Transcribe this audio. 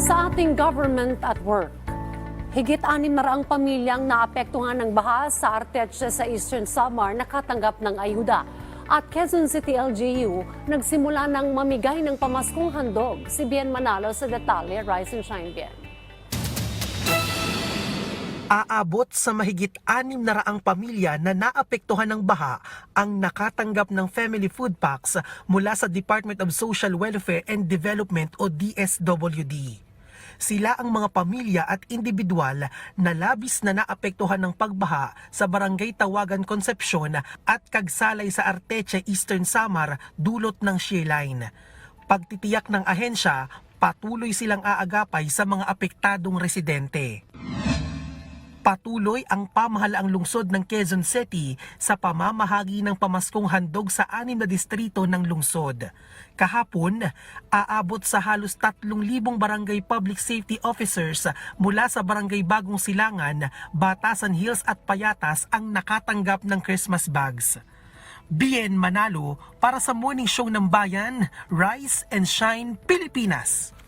Sa ating government at work, higit 600 pamilyang naapektuhan ng baha sa Arteche sa Eastern Samar nakatanggap ng ayuda. At Quezon City LGU nagsimula ng mamigay ng pamaskong handog. Si Bien Manalo sa detalye. Rise and shine, Bien. Aabot sa mahigit 600 pamilya na naapektuhan ng baha ang nakatanggap ng family food packs mula sa Department of Social Welfare and Development o DSWD. Sila ang mga pamilya at individual na labis na naapektuhan ng pagbaha sa Barangay Tawagan Concepcion at Kagsalay sa Arteche, Eastern Samar, dulot ng shear line. Pagtitiyak ng ahensya, patuloy silang aagapay sa mga apektadong residente. Patuloy ang pamahalaang lungsod ng Quezon City sa pamamahagi ng pamaskong handog sa 6 na distrito ng lungsod. Kahapon, aabot sa halos 3,000 barangay public safety officers mula sa Barangay Bagong Silangan, Batasan Hills at Payatas ang nakatanggap ng Christmas bags. Bien Manalo para sa Morning Show ng Bayan, Rise and Shine, Pilipinas.